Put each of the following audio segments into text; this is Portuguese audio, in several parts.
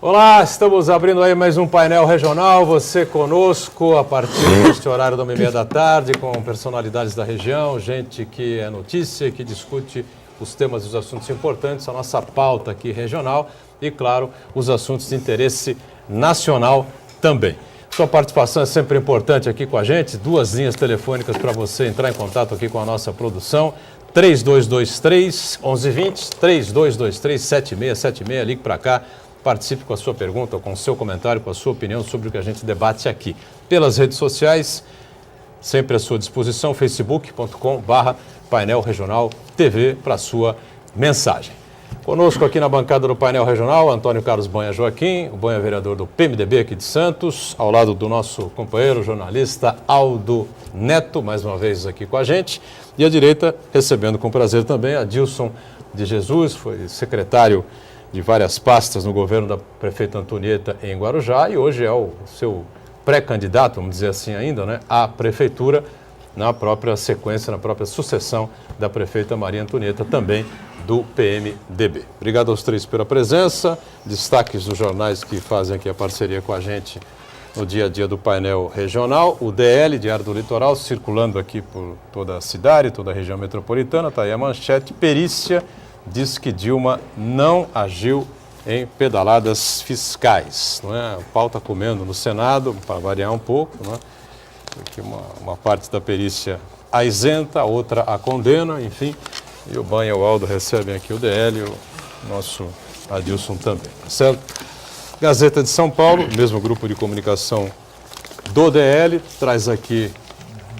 Olá, estamos abrindo aí mais um painel regional, você conosco a partir deste horário da 1h30 da tarde, com personalidades da região, gente que é notícia, que discute os temas e os assuntos importantes, a nossa pauta aqui regional e, claro, os assuntos de interesse nacional também. Sua participação é sempre importante aqui com a gente, 2 linhas telefônicas para você entrar em contato aqui com a nossa produção, 3223-1120, 3223-7676, ligue para cá. Participe com a sua pergunta, com o seu comentário, com a sua opinião sobre o que a gente debate aqui. Pelas redes sociais, sempre à sua disposição, facebook.com/Painel Regional TV para a sua mensagem. Conosco aqui na bancada do Painel Regional, Antônio Carlos Banha Joaquim, o Banha vereador do PMDB aqui de Santos, ao lado do nosso companheiro jornalista Aldo Neto, mais uma vez aqui com a gente. E à direita, recebendo com prazer também, Adilson de Jesus, foi secretário de várias pastas no governo da prefeita Antonieta em Guarujá e hoje é o seu pré-candidato, vamos dizer assim ainda, né, à prefeitura, na própria sequência, na própria sucessão da prefeita Maria Antonieta, também do PMDB. Obrigado aos três pela presença, destaques dos jornais que fazem aqui a parceria com a gente no dia a dia do painel regional, o DL, Diário do Litoral, circulando aqui por toda a cidade, toda a região metropolitana, está aí a manchete, perícia diz que Dilma não agiu em pedaladas fiscais. Não é? O pau está comendo no Senado, para variar um pouco, não é? Porque uma parte da perícia a isenta, a outra a condena, enfim. E o Banha e o Aldo recebem aqui o DL e o nosso Adilson também, tá certo? Gazeta de São Paulo, mesmo grupo de comunicação do DL, traz aqui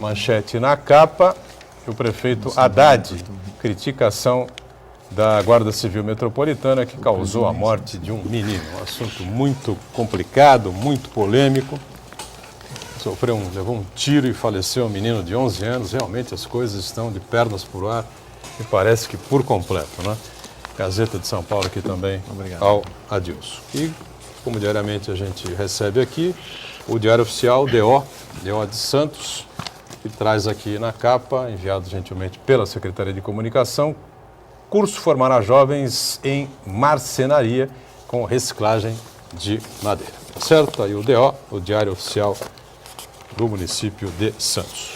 manchete na capa, o prefeito Haddad critica a ação da Guarda Civil Metropolitana que causou a morte de um menino. Um assunto muito complicado, muito polêmico. Levou um tiro e faleceu um menino de 11 anos. Realmente as coisas estão de pernas por ar e parece que por completo, né? Gazeta de São Paulo aqui também. Obrigado. Ao Adilson. E, como diariamente a gente recebe aqui, o Diário Oficial DO de Santos, que traz aqui na capa, enviado gentilmente pela Secretaria de Comunicação, curso formará jovens em marcenaria com reciclagem de madeira. Certo? Aí o DO, o Diário Oficial do município de Santos.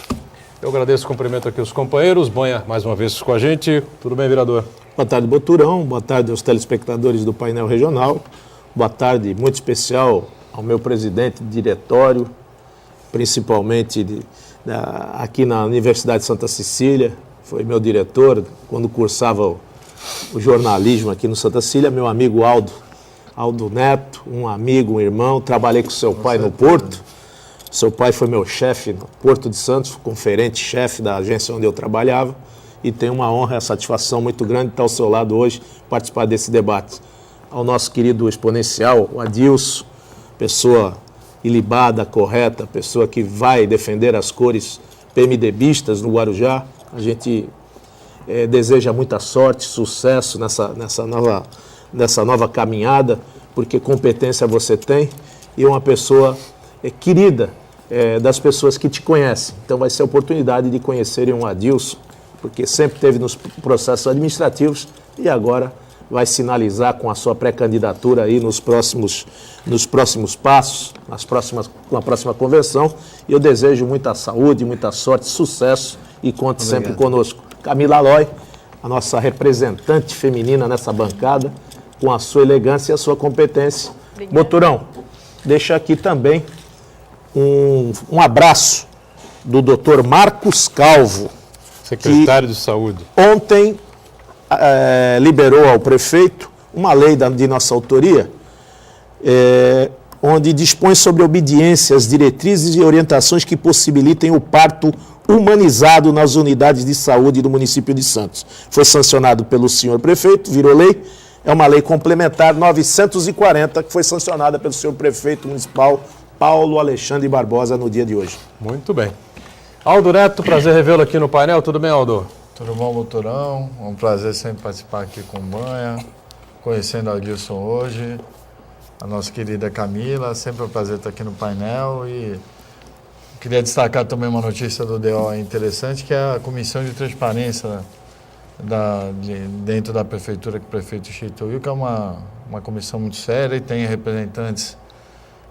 Eu agradeço e cumprimento aqui os companheiros. Banha, mais uma vez com a gente. Tudo bem, vereador? Boa tarde, Boturão. Boa tarde aos telespectadores do painel regional. Boa tarde, muito especial ao meu presidente de diretório, principalmente aqui na Universidade de Santa Cecília. Foi meu diretor quando cursava o jornalismo aqui no Santa Cecília, meu amigo Aldo Neto, um amigo, um irmão. Trabalhei com seu pai no Porto. Seu pai foi meu chefe no Porto de Santos, conferente-chefe da agência onde eu trabalhava. E tenho uma honra e a satisfação muito grande de estar ao seu lado hoje, participar desse debate. Ao nosso querido exponencial, o Adilson, pessoa ilibada, correta, pessoa que vai defender as cores PMDBistas no Guarujá. A gente deseja muita sorte, sucesso nessa nova caminhada, porque competência você tem e uma pessoa querida das pessoas que te conhecem. Então vai ser a oportunidade de conhecerem um Adilson, porque sempre teve nos processos administrativos e agora vai sinalizar com a sua pré-candidatura aí nos próximos passos, com a próxima convenção. E eu desejo muita saúde, muita sorte, sucesso e conte sempre conosco. Camila Aloy, a nossa representante feminina nessa bancada, com a sua elegância e a sua competência. Obrigada. Boturão, deixa aqui também um abraço do Dr. Marcos Calvo, secretário de Saúde. Ontem liberou ao prefeito uma lei de nossa autoria, onde dispõe sobre obediência às diretrizes e orientações que possibilitem o parto humanizado nas unidades de saúde do município de Santos. Foi sancionado pelo senhor prefeito, virou lei. É uma lei complementar 940, que foi sancionada pelo senhor prefeito municipal Paulo Alexandre Barbosa no dia de hoje. Muito bem. Aldo Neto, prazer revê-lo aqui no painel. Tudo bem, Aldo? Tudo bom, Boturão? É um prazer sempre participar aqui com o Banha, conhecendo a Adilson hoje, a nossa querida Camila. Sempre um prazer estar aqui no painel e queria destacar também uma notícia do DO interessante, que é a Comissão de Transparência dentro da prefeitura que o prefeito instituiu, que é uma uma comissão muito séria e tenha representantes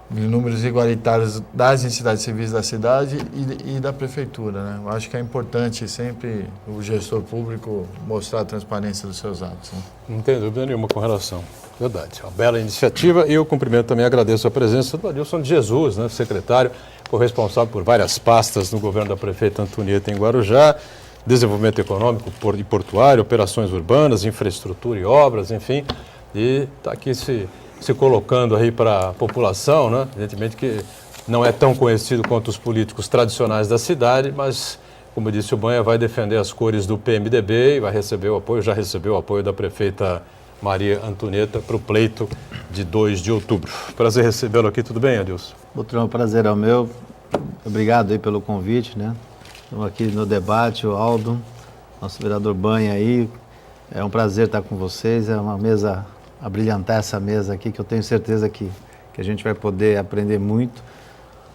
de números igualitários das entidades civis da cidade e da prefeitura, né? Eu acho que é importante sempre o gestor público mostrar a transparência dos seus atos, né? Não tem dúvida nenhuma com relação. Verdade. Uma bela iniciativa e eu cumprimento também, agradeço a presença do Adilson de Jesus, né, secretário, responsável por várias pastas no governo da prefeita Antonieta em Guarujá, desenvolvimento econômico e portuário, operações urbanas, infraestrutura e obras, enfim, e está aqui se colocando aí para a população, né? Evidentemente que não é tão conhecido quanto os políticos tradicionais da cidade, mas, como disse o Banha, vai defender as cores do PMDB e vai receber o apoio, já recebeu o apoio da prefeita Maria Antonieta para o pleito de 2 de outubro. Prazer recebê-lo aqui, tudo bem, Adilson? Botrão, prazer é o meu. Obrigado aí pelo convite, né? Estamos aqui no debate, o Aldo, nosso vereador Banha aí. É um prazer estar com vocês, é uma mesa, a brilhantar essa mesa aqui, que eu tenho certeza que a gente vai poder aprender muito.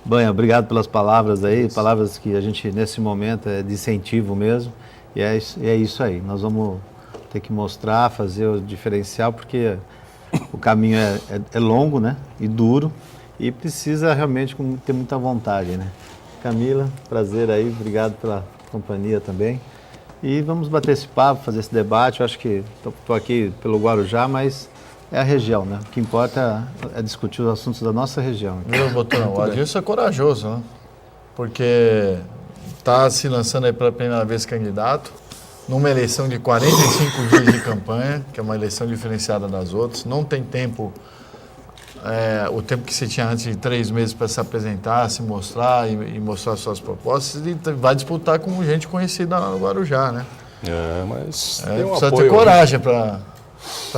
Banha, obrigado pelas palavras aí, palavras que a gente, nesse momento, é de incentivo mesmo. E é isso aí, nós vamos ter que mostrar, fazer o diferencial, porque o caminho é longo, né? E duro, e precisa realmente ter muita vontade, né? Camila, prazer aí, obrigado pela companhia também. E vamos bater esse papo, fazer esse debate. Eu acho que estou aqui pelo Guarujá, mas é a região, né? O que importa é discutir os assuntos da nossa região. Viu, Botrão? O Adilson é corajoso, né? Porque está se lançando aí pela primeira vez candidato, numa eleição de 45 dias de campanha, que é uma eleição diferenciada das outras, não tem tempo, o tempo que se tinha antes de 3 meses para se apresentar, se mostrar e mostrar suas propostas, e vai disputar com gente conhecida lá no Guarujá, né? Mas precisa apoio, ter coragem para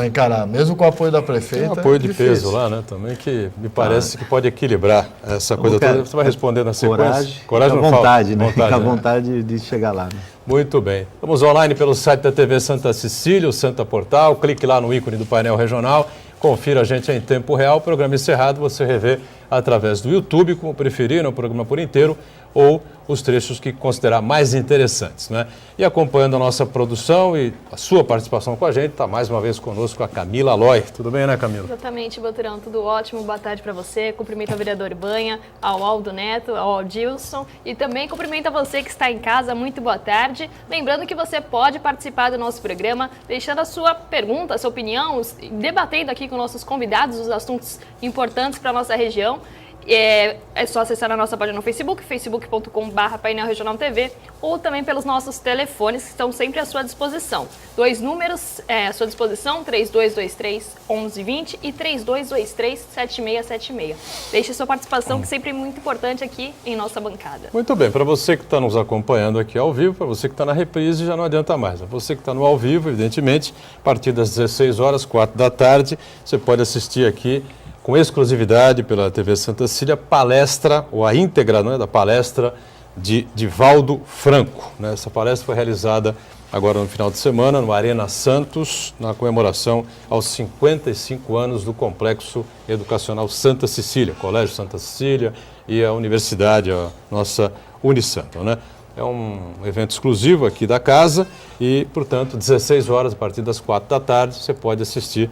encarar, mesmo com o apoio da prefeita. Tem um apoio de difícil. peso lá, né, também, que me parece que pode equilibrar essa coisa toda. Você vai responder na sequência? Coragem não vontade, fala. né? Fica à vontade de chegar lá, né? Muito bem. Vamos online pelo site da TV Santa Cecília, o Santa Portal. Clique lá no ícone do painel regional. Confira a gente em tempo real. O programa encerrado você revê através do YouTube, como preferir, no programa por inteiro, ou os trechos que considerar mais interessantes, né? E acompanhando a nossa produção e a sua participação com a gente, está mais uma vez conosco a Camila Aloy. Tudo bem, né, Camila? Exatamente, Boturão, tudo ótimo. Boa tarde para você. Cumprimento ao vereador Banha, ao Aldo Neto, ao Adilson e também cumprimento a você que está em casa. Muito boa tarde. Lembrando que você pode participar do nosso programa, deixando a sua pergunta, a sua opinião, debatendo aqui com nossos convidados os assuntos importantes para a nossa região. É só acessar a nossa página no Facebook, facebook.com/Painel Regional TV, ou também pelos nossos telefones que estão sempre à sua disposição. 2 números à sua disposição, 3223-1120 e 3223-7676. Deixe sua participação, que sempre é muito importante aqui em nossa bancada. Muito bem, para você que está nos acompanhando aqui ao vivo, para você que está na reprise, já não adianta mais. Para você que está no ao vivo, evidentemente, a partir das 16 horas, 4 da tarde, você pode assistir aqui com exclusividade pela TV Santa Cecília, palestra, ou a íntegra, né, da palestra de Divaldo Franco, né? Essa palestra foi realizada agora no final de semana, no Arena Santos, na comemoração aos 55 anos do Complexo Educacional Santa Cecília, Colégio Santa Cecília e a Universidade, a nossa Unisanto, né? É um evento exclusivo aqui da casa e, portanto, 16 horas, a partir das 4 da tarde, você pode assistir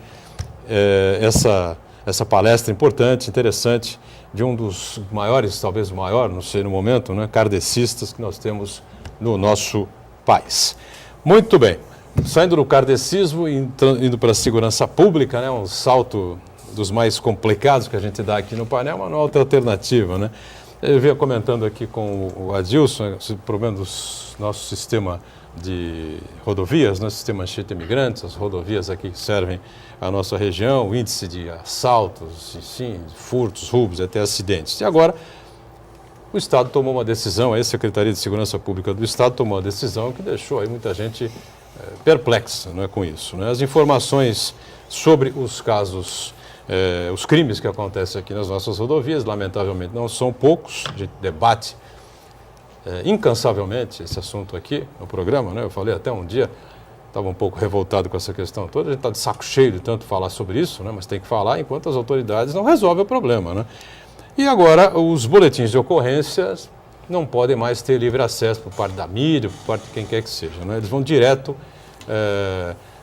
essa palestra importante, interessante, de um dos maiores, talvez o maior, não sei no momento, né, kardecistas que nós temos no nosso país. Muito bem, saindo do kardecismo e indo para a segurança pública, né, um salto dos mais complicados que a gente dá aqui no painel, mas não há outra alternativa, né? Eu vinha comentando aqui com o Adilson, o problema do nosso sistema de rodovias, né, sistema Anchieta Imigrantes, as rodovias aqui que servem a nossa região, o índice de assaltos, sim, furtos, roubos, até acidentes. E agora o Estado tomou uma decisão, a Secretaria de Segurança Pública do Estado tomou uma decisão que deixou aí muita gente perplexa, né, com isso, né? As informações sobre os casos, os crimes que acontecem aqui nas nossas rodovias, lamentavelmente não são poucos, a gente debate incansavelmente esse assunto aqui no programa, né? Eu falei até um dia, estava um pouco revoltado com essa questão toda, a gente está de saco cheio de tanto falar sobre isso, né? Mas tem que falar enquanto as autoridades não resolvem o problema, né? E agora os boletins de ocorrências não podem mais ter livre acesso por parte da mídia, por parte de quem quer que seja, né? Eles vão direto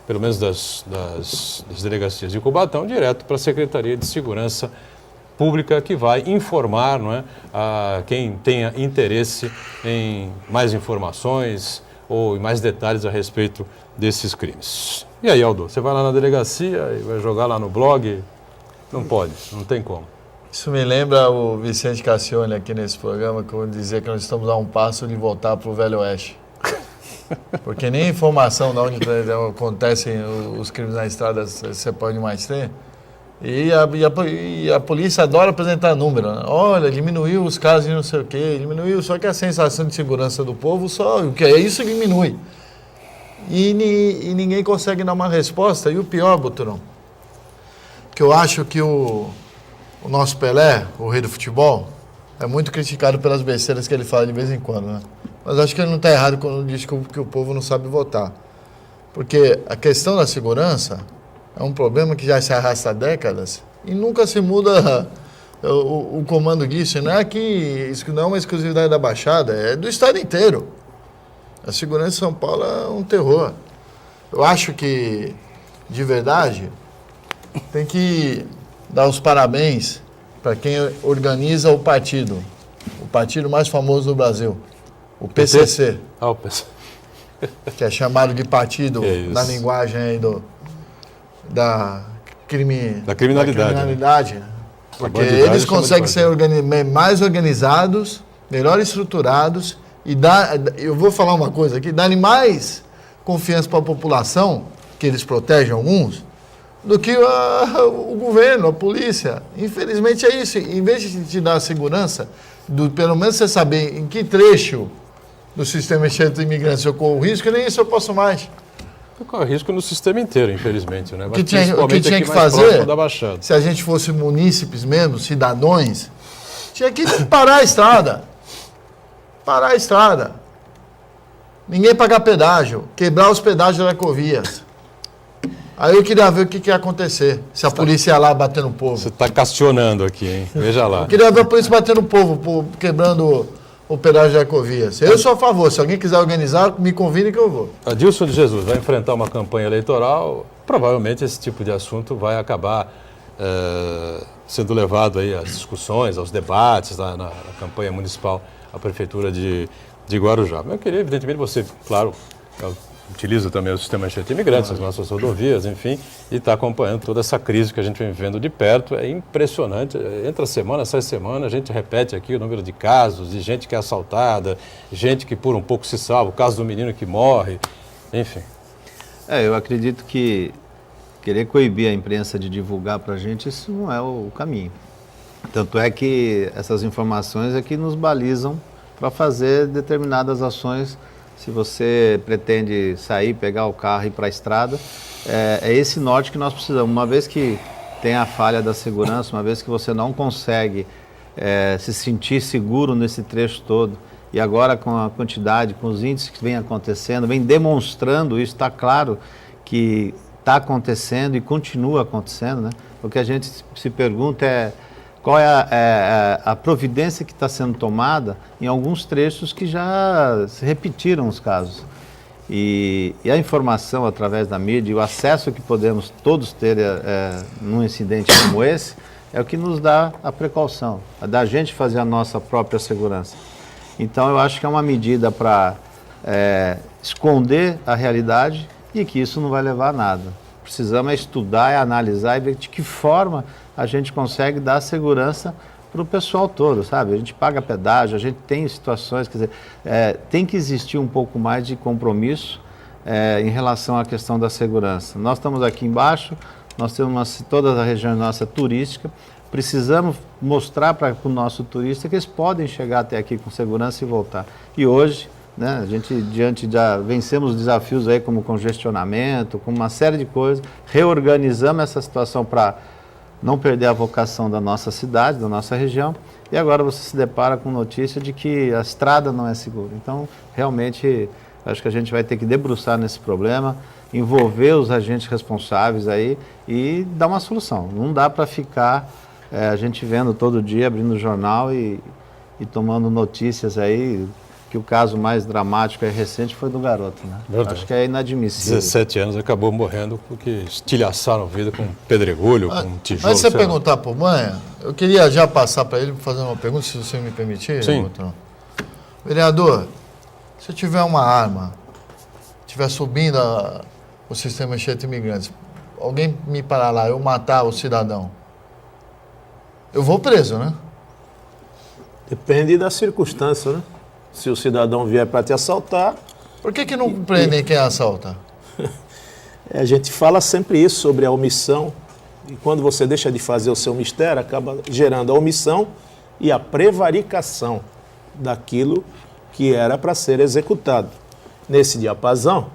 pelo menos das delegacias de Cubatão, direto para a Secretaria de Segurança Pública, que vai informar, não é, a quem tenha interesse em mais informações ou em mais detalhes a respeito desses crimes. E aí, Aldo, você vai lá na delegacia e vai jogar lá no blog? Não pode, não tem como. Isso me lembra o Vicente Cassione aqui nesse programa, que eu dizia que nós estamos a um passo de voltar para o Velho Oeste. Porque nem informação de onde acontecem os crimes na estrada você pode mais ter. E a polícia adora apresentar número, né? Olha, diminuiu os casos de não sei o quê, diminuiu, só que a sensação de segurança do povo, só o que é isso diminui. E ninguém consegue dar uma resposta. E o pior, Buturão, que eu acho que o nosso Pelé, o rei do futebol, é muito criticado pelas besteiras que ele fala de vez em quando, né? Mas acho que ele não está errado quando diz que o povo não sabe votar. Porque a questão da segurança é um problema que já se arrasta há décadas e nunca se muda o comando disso. Não é que isso não é uma exclusividade da Baixada, é do estado inteiro. A segurança em São Paulo é um terror. Eu acho que, de verdade, tem que dar os parabéns para quem organiza o partido mais famoso do Brasil, o PCC. Ah, o PC. Que é chamado de partido na linguagem aí da criminalidade. Né? Porque eles conseguem ser mais organizados, melhor estruturados e eu vou falar uma coisa aqui, darem mais confiança para a população, que eles protegem alguns, do que o governo, a polícia. Infelizmente é isso. Em vez de te dar segurança, pelo menos você saber em que trecho do sistema de imigrantes eu corro risco, nem isso eu posso mais. Corre risco no sistema inteiro, infelizmente, né? O que tinha que fazer, se a gente fosse munícipes mesmo, cidadãos, tinha que parar a estrada. Parar a estrada. Ninguém pagar pedágio, quebrar os pedágios das ecovias. Aí eu queria ver o que ia acontecer, se a polícia ia lá bater no povo. Você está questionando aqui, hein? Veja lá. Eu queria ver a polícia bater no povo, quebrando o pedágio da ecovias. Eu sou a favor, se alguém quiser organizar, me convide que eu vou. Adilson de Jesus vai enfrentar uma campanha eleitoral, provavelmente esse tipo de assunto vai acabar sendo levado aí às discussões, aos debates na campanha municipal à Prefeitura de Guarujá. Mas eu queria, evidentemente, você, claro, utiliza também o sistema de imigrantes, as nossas rodovias, enfim, e está acompanhando toda essa crise que a gente vem vivendo de perto. É impressionante, entra semana, sai semana, a gente repete aqui o número de casos, de gente que é assaltada, gente que por um pouco se salva, o caso do menino que morre, enfim. Eu acredito que querer coibir a imprensa de divulgar para a gente, isso não é o caminho. Tanto é que essas informações é que nos balizam para fazer determinadas ações. Se você pretende sair, pegar o carro e ir para a estrada, é esse norte que nós precisamos. Uma vez que tem a falha da segurança, uma vez que você não consegue se sentir seguro nesse trecho todo, e agora com a quantidade, com os índices que vem acontecendo, vem demonstrando isso, está claro que está acontecendo e continua acontecendo, né? O que a gente se pergunta é qual é a providência que está sendo tomada em alguns trechos que já se repetiram os casos. E a informação através da mídia e o acesso que podemos todos ter num incidente como esse é o que nos dá a precaução, da gente fazer a nossa própria segurança. Então eu acho que é uma medida para esconder a realidade e que isso não vai levar a nada. Precisamos estudar, analisar e ver de que forma a gente consegue dar segurança para o pessoal todo, sabe? A gente paga pedágio, a gente tem situações, quer dizer, tem que existir um pouco mais de compromisso em relação à questão da segurança. Nós estamos aqui embaixo, nós temos toda a região nossa turística, precisamos mostrar para o nosso turista que eles podem chegar até aqui com segurança e voltar. E hoje, né, a gente vencemos desafios aí como congestionamento, como uma série de coisas, reorganizamos essa situação para não perder a vocação da nossa cidade, da nossa região, e agora você se depara com notícia de que a estrada não é segura. Então, realmente, acho que a gente vai ter que debruçar nesse problema, envolver os agentes responsáveis aí e dar uma solução. Não dá para ficar a gente vendo todo dia, abrindo o jornal e tomando notícias aí que o caso mais dramático e recente foi do garoto, né? Verdade. Acho que é inadmissível. 17 anos, acabou morrendo porque estilhaçaram a vida com pedregulho, com tijolo. Mas se você sei lá. perguntar para o Banha, eu queria já passar para ele fazer uma pergunta, se você me permitir. Sim. Botrão. Vereador, se eu tiver uma arma, estiver subindo o sistema cheio de imigrantes, alguém me parar lá, eu matar o cidadão, eu vou preso, né? Depende da circunstância, né? Se o cidadão vier para te assaltar, Por que não prendem quem assalta? a gente fala sempre isso sobre a omissão. E quando você deixa de fazer o seu mistério, acaba gerando a omissão e a prevaricação daquilo que era para ser executado. Nesse diapasão,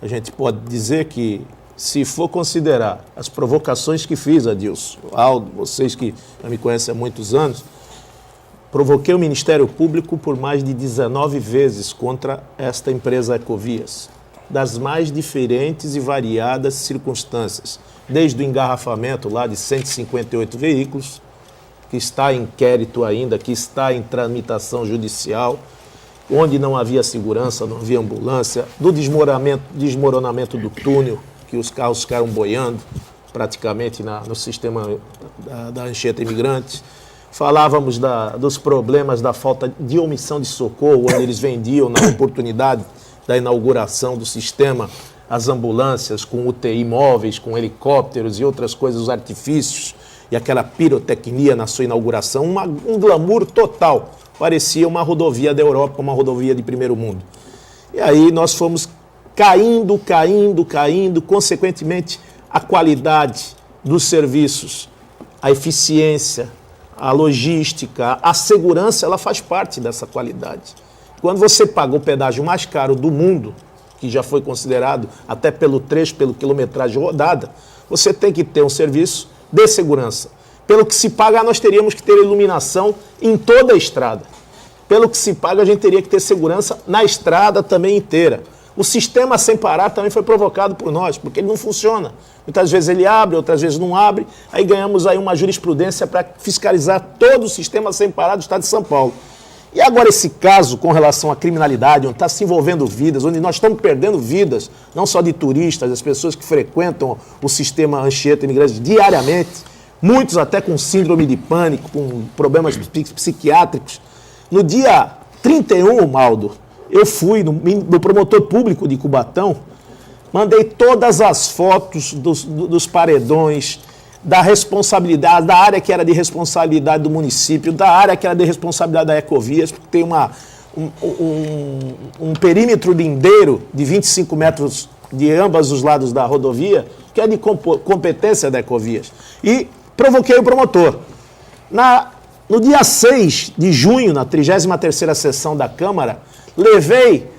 a gente pode dizer que, se for considerar as provocações que fiz, Adilson, Aldo, vocês que já me conhecem há muitos anos, provoquei o Ministério Público por mais de 19 vezes contra esta empresa Ecovias, das mais diferentes e variadas circunstâncias, desde o engarrafamento lá de 158 veículos, que está em inquérito ainda, que está em tramitação judicial, onde não havia segurança, não havia ambulância, do desmoronamento do túnel, que os carros ficaram boiando praticamente no sistema da Anchieta Imigrantes. Falávamos dos problemas da falta de omissão de socorro, onde eles vendiam, na oportunidade da inauguração do sistema, as ambulâncias com UTI móveis, com helicópteros e outras coisas, os artifícios, e aquela pirotecnia na sua inauguração, um glamour total. Parecia uma rodovia da Europa, uma rodovia de primeiro mundo. E aí nós fomos caindo, consequentemente, a qualidade dos serviços, a eficiência, a logística, a segurança, ela faz parte dessa qualidade. Quando você paga o pedágio mais caro do mundo, que já foi considerado até pelo trecho, pelo quilometragem rodada, você tem que ter um serviço de segurança. Pelo que se paga, nós teríamos que ter iluminação em toda a estrada. Pelo que se paga, a gente teria que ter segurança na estrada também inteira. O sistema sem parar também foi provocado por nós, porque ele não funciona. Muitas vezes ele abre, outras vezes não abre. Aí ganhamos aí uma jurisprudência para fiscalizar todo o sistema sem parar do Estado de São Paulo. E agora esse caso com relação à criminalidade, onde está se envolvendo vidas, onde nós estamos perdendo vidas, não só de turistas, as pessoas que frequentam o sistema Anchieta Imigrantes diariamente, muitos até com síndrome de pânico, com problemas psiquiátricos. No dia 31, Maldo, eu fui no promotor público de Cubatão, mandei todas as fotos dos paredões, da responsabilidade, da área que era de responsabilidade do município, da área que era de responsabilidade da Ecovias, porque tem um perímetro lindeiro de 25 metros de ambos os lados da rodovia, que é de competência da Ecovias. E provoquei o promotor. No dia 6 de junho, na 33ª sessão da Câmara, levei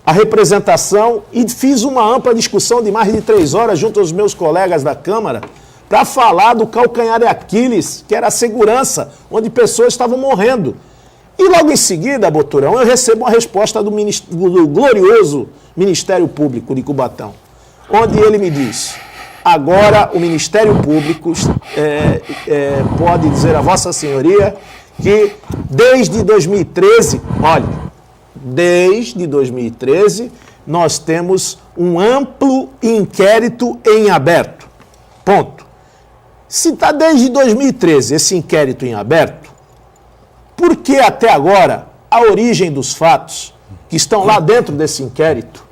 a representação e fiz uma ampla discussão de mais de 3 horas junto aos meus colegas da Câmara para falar do calcanhar de Aquiles, que era a segurança, onde pessoas estavam morrendo. E logo em seguida, Boturão, eu recebo uma resposta do glorioso Ministério Público de Cubatão, onde ele me diz: agora o Ministério Público pode dizer a Vossa Senhoria que desde 2013, olha, desde 2013 nós temos um amplo inquérito em aberto. Ponto. Se está desde 2013 esse inquérito em aberto, por que até agora a origem dos fatos que estão lá dentro desse inquérito,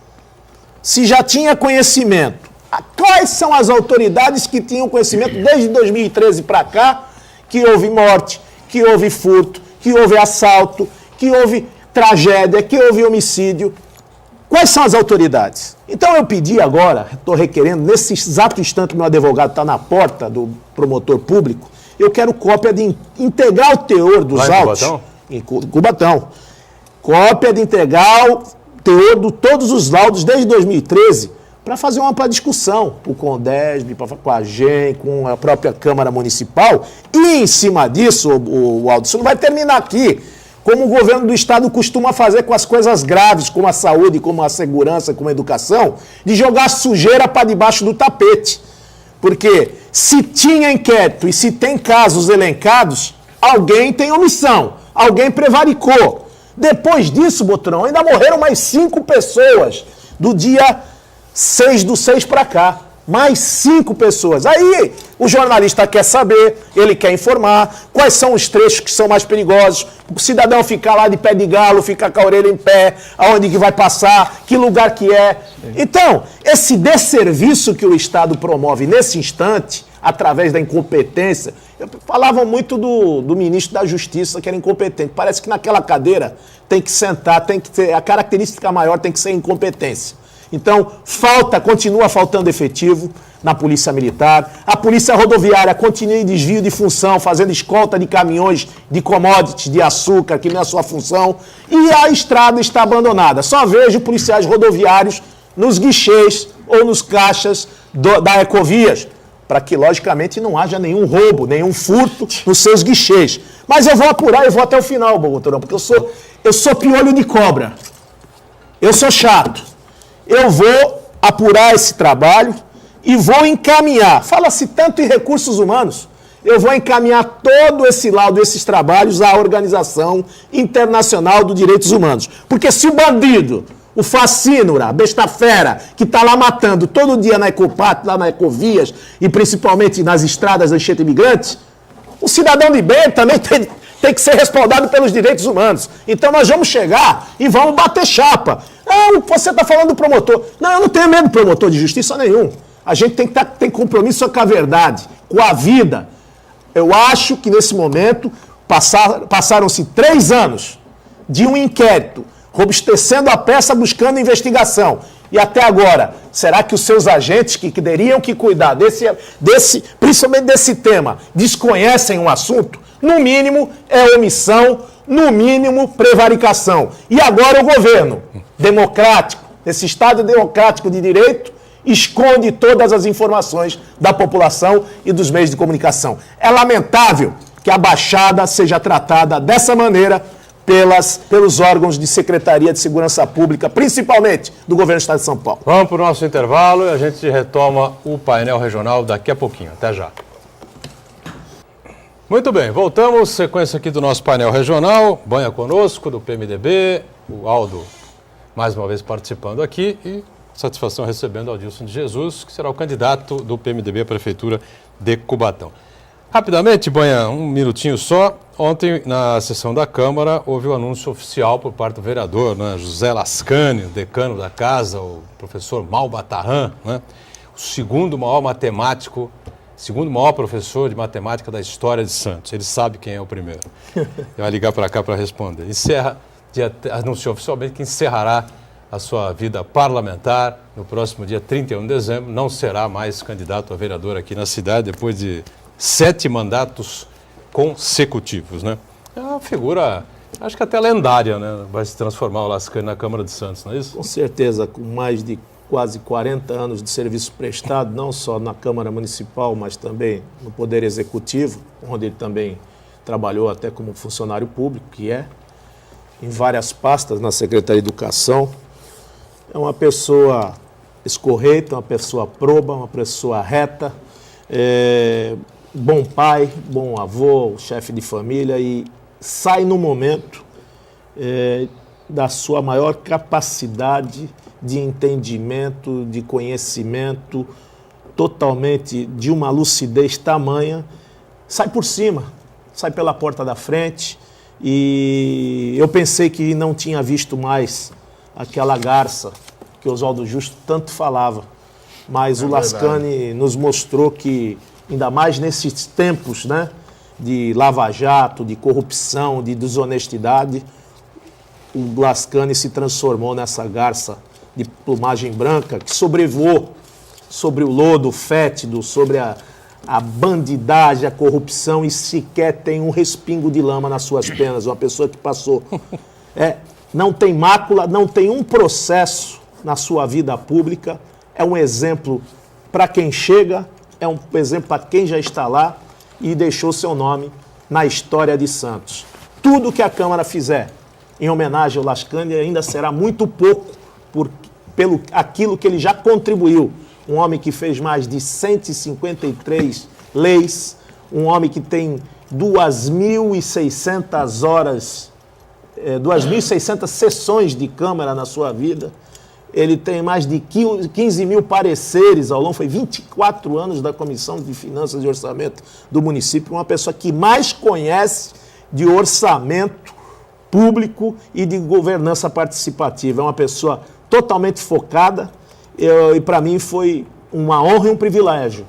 se já tinha conhecimento, quais são as autoridades que tinham conhecimento desde 2013 para cá que houve morte, que houve furto, que houve assalto, que houve tragédia, que houve homicídio? Quais são as autoridades? Então eu pedi agora, estou requerendo, nesse exato instante meu advogado está na porta do promotor público, eu quero cópia de integral teor dos autos. Em Cubatão? Cópia de integral teor de todos os laudos desde 2013, para fazer uma ampla discussão com o CONDESB, com a GEM, com a própria Câmara Municipal. E em cima disso, o Aldo, isso não vai terminar aqui, como o governo do Estado costuma fazer com as coisas graves, como a saúde, como a segurança, como a educação, de jogar sujeira para debaixo do tapete. Porque se tinha inquérito e se tem casos elencados, alguém tem omissão, alguém prevaricou. Depois disso, Boturão, ainda morreram mais 5 pessoas do dia 6/6 para cá. Mais 5 pessoas. Aí o jornalista quer saber, ele quer informar quais são os trechos que são mais perigosos. O cidadão ficar lá de pé de galo, ficar com a orelha em pé, aonde que vai passar, que lugar que é. Então, esse desserviço que o Estado promove nesse instante, através da incompetência, falavam muito do ministro da Justiça, que era incompetente. Parece que naquela cadeira tem que sentar, tem que ter, a característica maior tem que ser incompetência. Então, continua faltando efetivo na Polícia Militar. A Polícia Rodoviária continua em desvio de função, fazendo escolta de caminhões de commodities, de açúcar, que não é a sua função. E a estrada está abandonada. Só vejo policiais rodoviários nos guichês ou nos caixas da Ecovias, para que, logicamente, não haja nenhum roubo, nenhum furto nos seus guichês. Mas eu vou apurar, eu vou até o final, Boturão, porque eu sou piolho de cobra. Eu sou chato. Eu vou apurar esse trabalho e vou encaminhar. Fala-se tanto em recursos humanos. Eu vou encaminhar todo esse laudo, esses trabalhos à Organização Internacional dos Direitos Humanos. Porque se o bandido, o facínora, a besta-fera, que está lá matando todo dia na Ecopat, lá na Ecovias, e principalmente nas estradas da enchente imigrantes, o cidadão de bem também tem que ser respaldado pelos direitos humanos. Então nós vamos chegar e vamos bater chapa. Não, você está falando do promotor. Não, eu não tenho medo do promotor de justiça nenhum. A gente tem compromisso com a verdade, com a vida. Eu acho que nesse momento passaram-se 3 anos de um inquérito, robustecendo a peça, buscando investigação. E até agora, será que os seus agentes que teriam que cuidar principalmente desse tema, desconhecem um assunto? No mínimo, é omissão, no mínimo, prevaricação. E agora o governo democrático, esse Estado democrático de direito, esconde todas as informações da população e dos meios de comunicação. É lamentável que a Baixada seja tratada dessa maneira pelos órgãos de Secretaria de Segurança Pública, principalmente do Governo do Estado de São Paulo. Vamos para o nosso intervalo e a gente retoma o painel regional daqui a pouquinho. Até já. Muito bem, voltamos, sequência aqui do nosso painel regional, Banha conosco, do PMDB, o Aldo mais uma vez participando aqui e satisfação recebendo o Adilson de Jesus, que será o candidato do PMDB à Prefeitura de Cubatão. Rapidamente, Banha, um minutinho só. Ontem, na sessão da Câmara, houve o anúncio oficial por parte do vereador, né, José Lascani, o decano da casa, o professor Mal Batarran, né, o segundo maior professor de matemática da história de Santos. Ele sabe quem é o primeiro. Ele vai ligar para cá para responder. Anunciou oficialmente que encerrará a sua vida parlamentar no próximo dia 31 de dezembro. Não será mais candidato a vereador aqui na cidade, depois de 7 mandatos consecutivos, né? É uma figura, acho que até lendária, né? Vai se transformar o Lascani na Câmara de Santos, não é isso? Com certeza, com mais de quase 40 anos de serviço prestado, não só na Câmara Municipal, mas também no Poder Executivo, onde ele também trabalhou até como funcionário público, que é, em várias pastas na Secretaria de Educação. É uma pessoa escorreita, uma pessoa proba, uma pessoa reta, bom pai, bom avô, chefe de família, e sai no momento da sua maior capacidade de entendimento, de conhecimento, totalmente de uma lucidez tamanha, sai por cima, sai pela porta da frente. E eu pensei que não tinha visto mais aquela garça que Oswaldo Justo tanto falava, mas o Lascani nos mostrou que, ainda mais nesses tempos, né, de lava-jato, de corrupção, de desonestidade, o Lascani se transformou nessa garça de plumagem branca que sobrevoou sobre o lodo fétido, sobre a bandidagem, a corrupção, e sequer tem um respingo de lama nas suas penas. Uma pessoa que passou, não tem mácula, não tem um processo na sua vida pública, é um exemplo para quem chega, é um exemplo para quem já está lá e deixou seu nome na história de Santos. Tudo que a Câmara fizer em homenagem ao Lascani ainda será muito pouco pelo aquilo que ele já contribuiu. Um homem que fez mais de 153 leis, um homem que tem 2.600 horas 2.600 sessões de Câmara na sua vida. Ele tem mais de 15 mil pareceres ao longo, foi 24 anos da Comissão de Finanças e Orçamento do município, uma pessoa que mais conhece de orçamento público e de governança participativa. É uma pessoa totalmente focada e para mim foi uma honra e um privilégio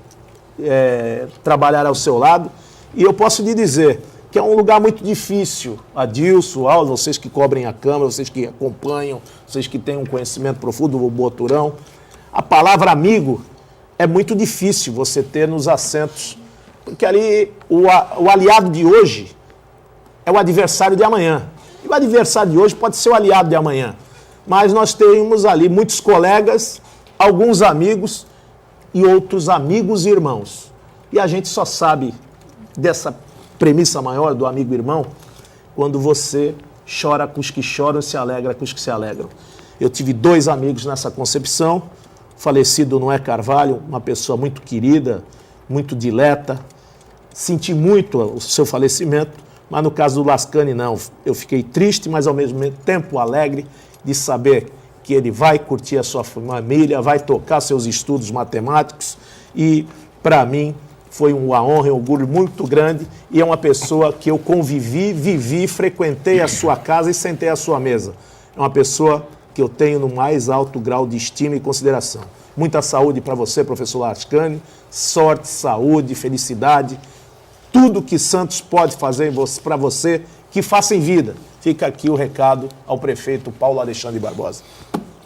trabalhar ao seu lado. E eu posso lhe dizer que é um lugar muito difícil. Adilson, Aldo, vocês que cobrem a Câmara, vocês que acompanham, vocês que têm um conhecimento profundo do Boturão, a palavra amigo é muito difícil você ter nos assentos, porque ali o aliado de hoje é o adversário de amanhã. E o adversário de hoje pode ser o aliado de amanhã. Mas nós temos ali muitos colegas, alguns amigos e outros amigos e irmãos. E a gente só sabe dessa premissa maior do amigo-irmão quando você chora com os que choram e se alegra com os que se alegram. Eu tive 2 amigos nessa concepção, o falecido Noé Carvalho, uma pessoa muito querida, muito dileta, senti muito o seu falecimento, mas no caso do Lascani não, eu fiquei triste, mas ao mesmo tempo alegre de saber que ele vai curtir a sua família, vai tocar seus estudos matemáticos e, para mim, foi uma honra e um orgulho muito grande e é uma pessoa que eu convivi, vivi, frequentei a sua casa e sentei à sua mesa. É uma pessoa que eu tenho no mais alto grau de estima e consideração. Muita saúde para você, professor Lascani, sorte, saúde, felicidade, tudo que Santos pode fazer para você, que faça em vida. Fica aqui o recado ao prefeito Paulo Alexandre Barbosa.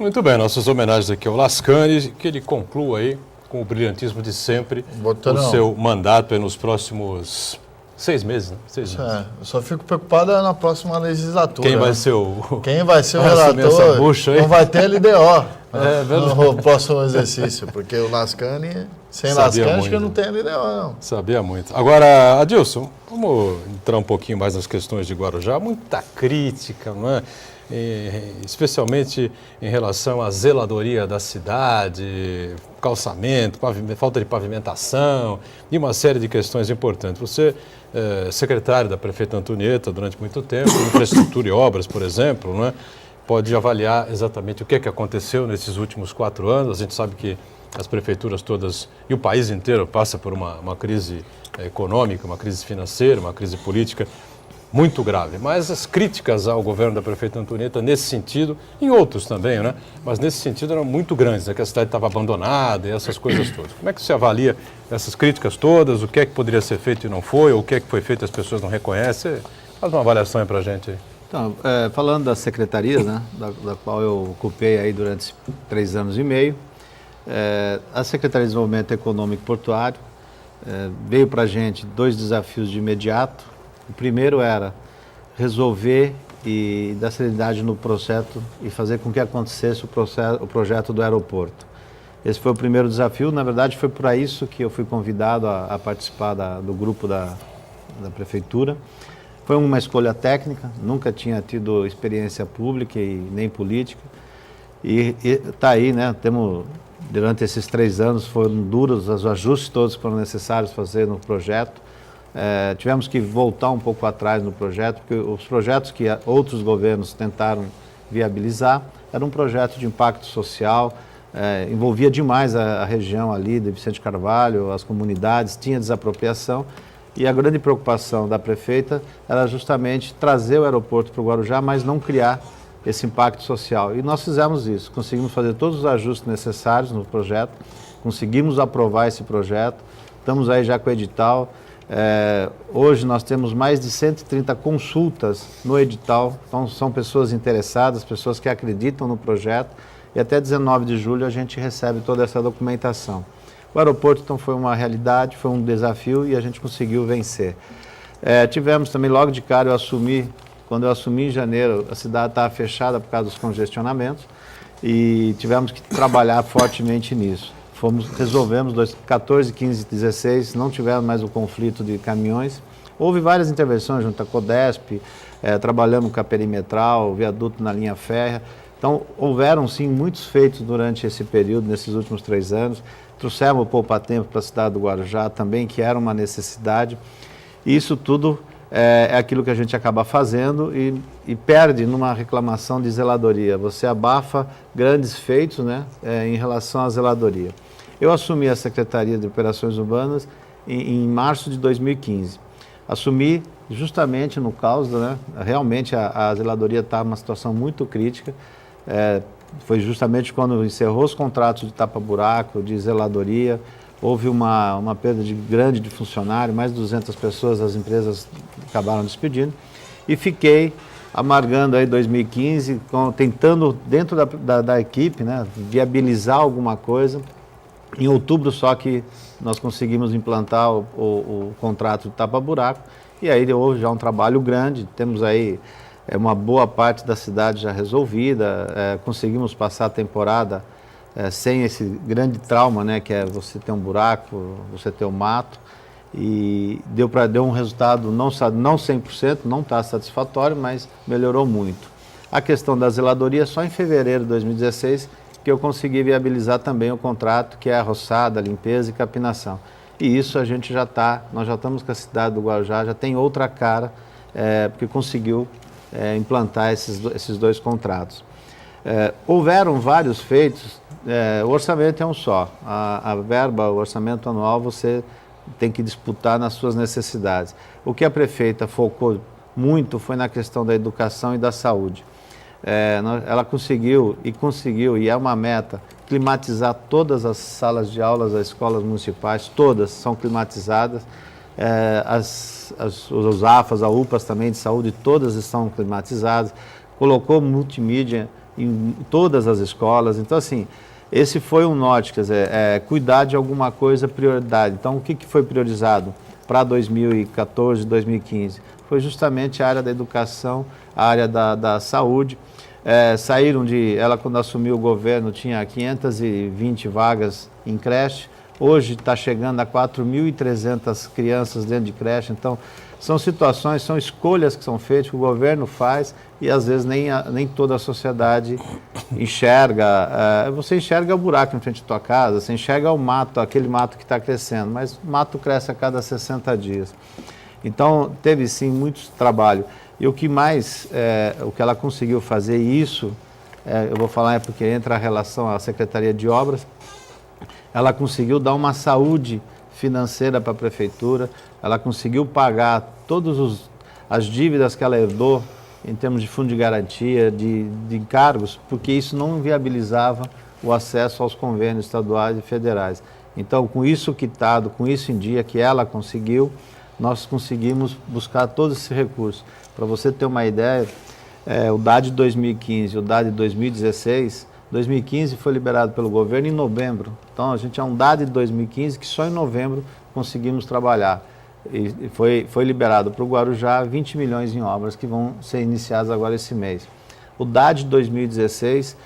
Muito bem, nossas homenagens aqui ao Lascani, que ele conclua aí com o brilhantismo de sempre o seu mandato nos próximos 6 meses, né? 6 meses. Eu só fico preocupado na próxima legislatura. Quem vai ser o relator? Não vai ter LDO no verdade. próximo exercício, porque o Lascani, sem Lascani, acho que não tem LDO, não. Sabia muito. Agora, Adilson, vamos entrar um pouquinho mais nas questões de Guarujá. Muita crítica, não é? Especialmente em relação à zeladoria da cidade, calçamento, falta de pavimentação e uma série de questões importantes. Você é secretário da prefeita Antonieta durante muito tempo, infraestrutura e obras, por exemplo, não é? Pode avaliar exatamente o que é que aconteceu nesses últimos 4 anos. A gente sabe que as prefeituras todas e o país inteiro passa por uma crise econômica, uma crise financeira, uma crise política muito grave, mas as críticas ao governo da prefeita Antonieta nesse sentido, em outros também, né? Mas nesse sentido eram muito grandes, né? Que a cidade estava abandonada e essas coisas todas. Como é que você avalia essas críticas todas? O que é que poderia ser feito e não foi? Ou o que é que foi feito e as pessoas não reconhecem? Faz uma avaliação aí para a gente aí. Então, falando da secretaria, né, da qual eu ocupei aí durante 3 anos e meio, a Secretaria de Desenvolvimento Econômico e Portuário veio para a gente 2 desafios de imediato. O primeiro era resolver e dar seriedade no projeto e fazer com que acontecesse o projeto do aeroporto. Esse foi o primeiro desafio. Na verdade, foi para isso que eu fui convidado a participar do grupo da prefeitura. Foi uma escolha técnica, nunca tinha tido experiência pública e nem política. E está aí, né? Durante esses 3 anos foram duros os ajustes todos que foram necessários fazer no projeto. Tivemos que voltar um pouco atrás no projeto, porque os projetos que outros governos tentaram viabilizar eram um projeto de impacto social, envolvia demais a região ali de Vicente Carvalho, as comunidades, tinha desapropriação, e a grande preocupação da prefeita era justamente trazer o aeroporto para o Guarujá, mas não criar esse impacto social. E nós fizemos isso, conseguimos fazer todos os ajustes necessários no projeto, conseguimos aprovar esse projeto, estamos aí já com o edital. Hoje nós temos mais de 130 consultas no edital, então são pessoas interessadas, pessoas que acreditam no projeto, e até 19 de julho a gente recebe toda essa documentação. O aeroporto então foi uma realidade, foi um desafio e a gente conseguiu vencer. Tivemos também logo de cara, quando eu assumi em janeiro, a cidade estava fechada por causa dos congestionamentos e tivemos que trabalhar fortemente nisso. Resolvemos 14, 15, 16, não tivemos mais o conflito de caminhões. Houve várias intervenções junto à Codesp, trabalhamos com a perimetral, viaduto na linha férrea. Então, houveram sim muitos feitos durante esse período, nesses últimos 3 anos. Trouxemos o poupa-tempo para a cidade do Guarujá também, que era uma necessidade. E isso tudo é aquilo que a gente acaba fazendo e perde numa reclamação de zeladoria. Você abafa grandes feitos, né, em relação à zeladoria. Eu assumi a Secretaria de Operações Urbanas em março de 2015. Assumi justamente no caos, né, realmente a zeladoria está numa situação muito crítica. Foi justamente quando encerrou os contratos de tapa-buraco, de zeladoria. Houve uma perda grande de funcionário, mais de 200 pessoas as empresas acabaram despedindo. E fiquei amargando aí 2015, tentando dentro da equipe, né, viabilizar alguma coisa. Em outubro só que nós conseguimos implantar o contrato de tapa-buraco. E aí houve já um trabalho grande, temos aí uma boa parte da cidade já resolvida, conseguimos passar a temporada sem esse grande trauma, né, que é você ter um buraco, você ter um mato, e deu um resultado não 100%, não está satisfatório, mas melhorou muito. A questão da zeladoria, só em fevereiro de 2016, que eu consegui viabilizar também o contrato, que é a roçada, limpeza e capinação. E isso nós já estamos com a cidade do Guarujá, já tem outra cara, porque conseguiu implantar esses dois contratos. Houveram vários feitos, o orçamento é um só. A verba, o orçamento anual, você tem que disputar nas suas necessidades. O que a prefeita focou muito foi na questão da educação e da saúde. Ela conseguiu, e é uma meta, climatizar todas as salas de aulas das escolas municipais, todas são climatizadas. Os AFAs, a UPAs também de saúde, todas estão climatizadas. Colocou multimídia em todas as escolas. Então, assim, esse foi um norte, quer dizer, cuidar de alguma coisa, prioridade. Então, o que foi priorizado para 2014, 2015? Foi justamente a área da educação, a área da saúde. Ela quando assumiu o governo tinha 520 vagas em creche, hoje está chegando a 4.300 crianças dentro de creche. Então são situações, são escolhas que são feitas, que o governo faz e às vezes nem toda a sociedade enxerga. Você enxerga o buraco em frente à tua casa, você enxerga o mato, aquele mato que está crescendo, mas o mato cresce a cada 60 dias. Então teve sim muito trabalho. E o que mais, o que ela conseguiu fazer, isso, eu vou falar porque entra a relação à Secretaria de Obras, ela conseguiu dar uma saúde financeira para a Prefeitura, ela conseguiu pagar todas as dívidas que ela herdou em termos de fundo de garantia, de encargos, porque isso não viabilizava o acesso aos convênios estaduais e federais. Então, com isso quitado, com isso em dia que ela conseguiu, nós conseguimos buscar todos esses recursos. Para você ter uma ideia, o DAD de 2015 e o DAD de 2016, 2015 foi liberado pelo governo em novembro. Então, a gente é um DAD de 2015 que só em novembro conseguimos trabalhar. E foi liberado para o Guarujá 20 milhões em obras que vão ser iniciadas agora esse mês. O DAD de 2016,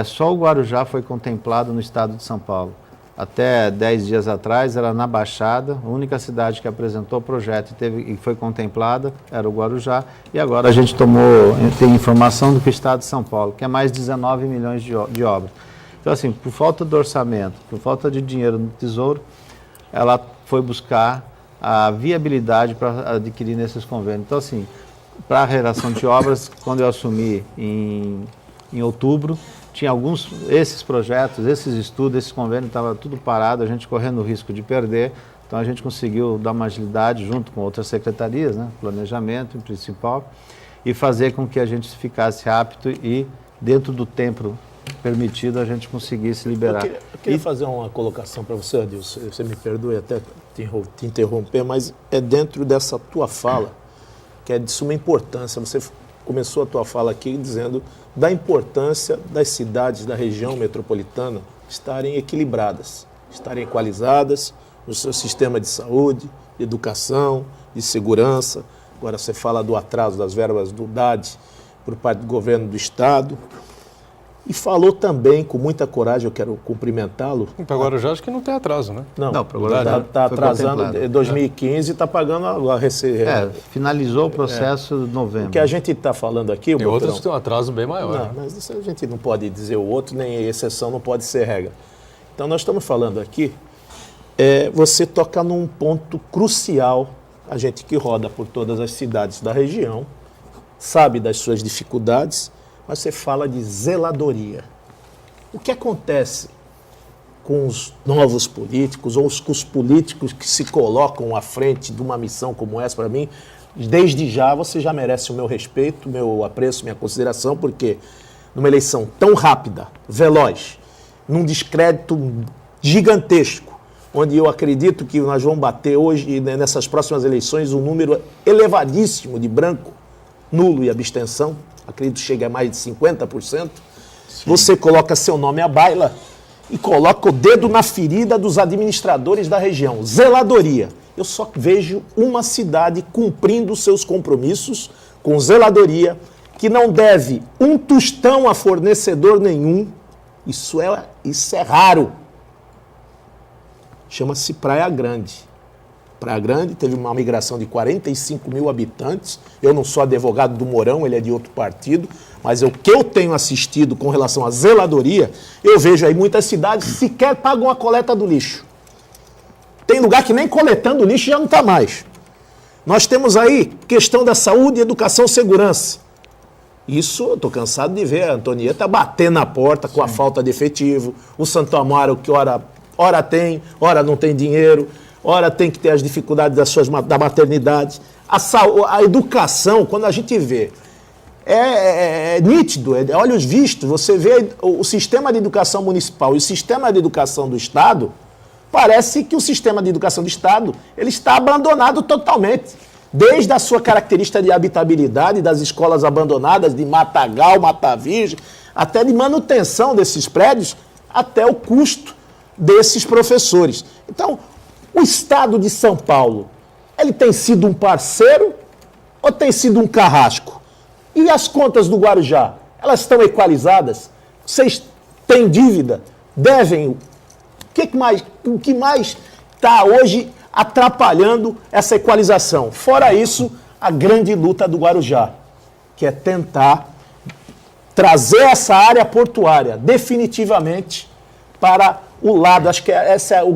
só o Guarujá foi contemplado no estado de São Paulo. Até 10 dias atrás era na Baixada, a única cidade que apresentou o projeto e foi contemplada era o Guarujá. E agora a gente tem informação do que o estado de São Paulo, que é mais 19 milhões de obras. Então, assim, por falta de orçamento, por falta de dinheiro no Tesouro, ela foi buscar a viabilidade para adquirir nesses convênios. Então, assim, para a relação de obras, quando eu assumi em outubro, tinha esses projetos, esses estudos, esses convênios, estava tudo parado, a gente correndo o risco de perder. Então a gente conseguiu dar uma agilidade junto com outras secretarias, né, planejamento principal, e fazer com que a gente ficasse rápido e dentro do tempo permitido a gente conseguisse liberar. Eu queria fazer uma colocação para você, Adilson, você me perdoe até te interromper, mas é dentro dessa tua fala, que é de suma importância. Você começou a tua fala aqui dizendo da importância das cidades da região metropolitana estarem equilibradas, estarem equalizadas no seu sistema de saúde, de educação, de segurança. Agora você fala do atraso das verbas do DAD por parte do governo do Estado. E falou também, com muita coragem, eu quero cumprimentá-lo. Para Guarujá acho que não tem atraso, né? Não, para Guarujá está atrasando, em 2015 está pagando a receita. Finalizou o processo em novembro. O que a gente está falando aqui... Tem outros que têm um atraso bem maior. Não, mas isso a gente não pode dizer o outro, nem exceção não pode ser regra. Então nós estamos falando aqui, você toca num ponto crucial a gente que roda por todas as cidades da região, sabe das suas dificuldades, mas você fala de zeladoria. O que acontece com os novos políticos ou com os políticos que se colocam à frente de uma missão como essa, para mim, desde já você já merece o meu respeito, meu apreço, minha consideração, porque numa eleição tão rápida, veloz, num descrédito gigantesco, onde eu acredito que nós vamos bater hoje, nessas próximas eleições, um número elevadíssimo de branco, nulo e abstenção, acredito que chega a mais de 50%, você coloca seu nome à baila e coloca o dedo na ferida dos administradores da região. Zeladoria. Eu só vejo uma cidade cumprindo seus compromissos com zeladoria, que não deve um tostão a fornecedor nenhum. Isso é raro. Chama-se Praia Grande. Praia Grande teve uma migração de 45 mil habitantes. Eu não sou advogado do Mourão, ele é de outro partido, mas o que eu tenho assistido com relação à zeladoria, eu vejo aí muitas cidades sequer pagam a coleta do lixo. Tem lugar que nem coletando lixo já não está mais. Nós temos aí questão da saúde, educação, segurança. Isso, eu estou cansado de ver a Antonieta bater na porta com a falta de efetivo, o Santo Amaro que ora tem, ora não tem dinheiro, ora tem que ter as dificuldades da maternidade. A educação, quando a gente vê, é nítido, olhos vistos, você vê o sistema de educação municipal e o sistema de educação do Estado, parece que o sistema de educação do Estado ele está abandonado totalmente. Desde a sua característica de habitabilidade das escolas abandonadas, de matagal, mata virgem, até de manutenção desses prédios, até o custo desses professores. Então, o Estado de São Paulo, ele tem sido um parceiro ou tem sido um carrasco? E as contas do Guarujá, elas estão equalizadas? Vocês têm dívida? Devem? O que mais está hoje atrapalhando essa equalização? Fora isso, a grande luta do Guarujá, que é tentar trazer essa área portuária definitivamente para o lado. Acho que esse é o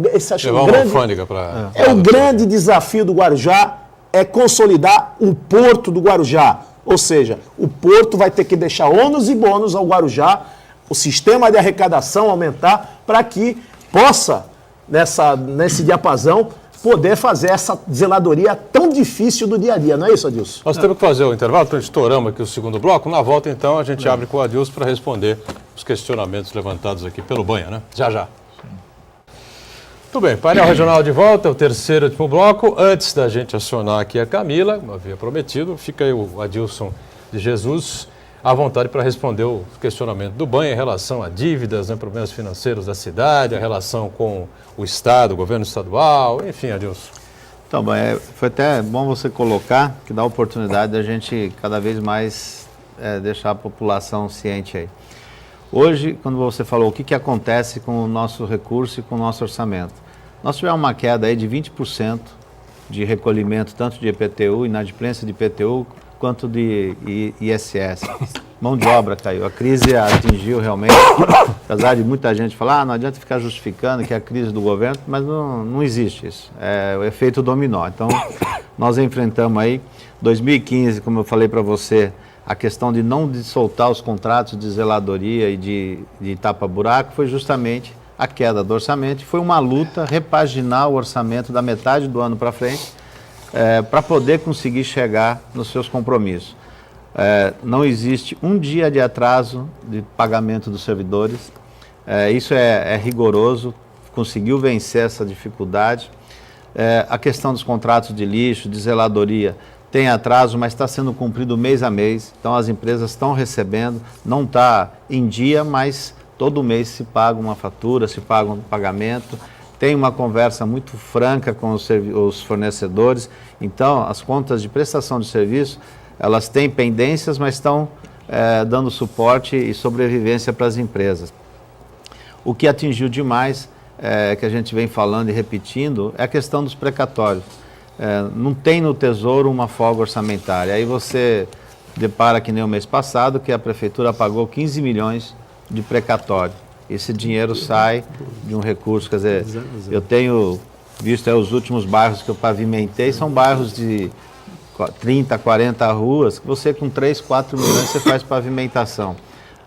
grande desafio do Guarujá, é consolidar o porto do Guarujá. Ou seja, o porto vai ter que deixar ônus e bônus ao Guarujá, o sistema de arrecadação aumentar para que possa, nesse diapasão, poder fazer essa zeladoria tão difícil do dia a dia. Não é isso, Adilson? Nós temos que fazer o intervalo, então estouramos aqui o segundo bloco. Na volta, então, a gente abre com o Adilson para responder os questionamentos levantados aqui pelo Banha, né? Já, já. Muito bem, painel regional de volta, é o terceiro e último bloco. Antes da gente acionar aqui a Camila, como havia prometido, fica aí o Adilson de Jesus à vontade para responder o questionamento do Banha em relação a dívidas, né, problemas financeiros da cidade, a relação com o Estado, o governo estadual, enfim, Adilson. Então, Banha, foi até bom você colocar, que dá a oportunidade da gente cada vez mais deixar a população ciente aí. Hoje, quando você falou o que acontece com o nosso recurso e com o nosso orçamento, nós tivemos uma queda aí de 20% de recolhimento, tanto de IPTU, inadimplência de IPTU, quanto de ISS. Mão de obra caiu. A crise atingiu realmente, apesar de muita gente falar, não adianta ficar justificando que é a crise do governo, mas não existe isso. É o efeito dominó. Então, nós enfrentamos aí, 2015, como eu falei para você, a questão de não soltar os contratos de zeladoria e de tapa-buraco foi justamente a queda do orçamento. Foi uma luta repaginar o orçamento da metade do ano para frente para poder conseguir chegar nos seus compromissos. Não existe um dia de atraso de pagamento dos servidores. Isso é rigoroso, conseguiu vencer essa dificuldade. A questão dos contratos de lixo, de zeladoria, tem atraso, mas está sendo cumprido mês a mês, então as empresas estão recebendo, não está em dia, mas todo mês se paga uma fatura, se paga um pagamento, tem uma conversa muito franca com os fornecedores, então as contas de prestação de serviço, elas têm pendências, mas estão dando suporte e sobrevivência para as empresas. O que atingiu demais, que a gente vem falando e repetindo, é a questão dos precatórios. Não tem no Tesouro uma folga orçamentária. Aí você depara que nem o mês passado, que a Prefeitura pagou 15 milhões de precatório. Esse dinheiro sai de um recurso, quer dizer, eu tenho visto os últimos bairros que eu pavimentei, são bairros de 30, 40 ruas, que você com 3, 4 milhões você faz pavimentação.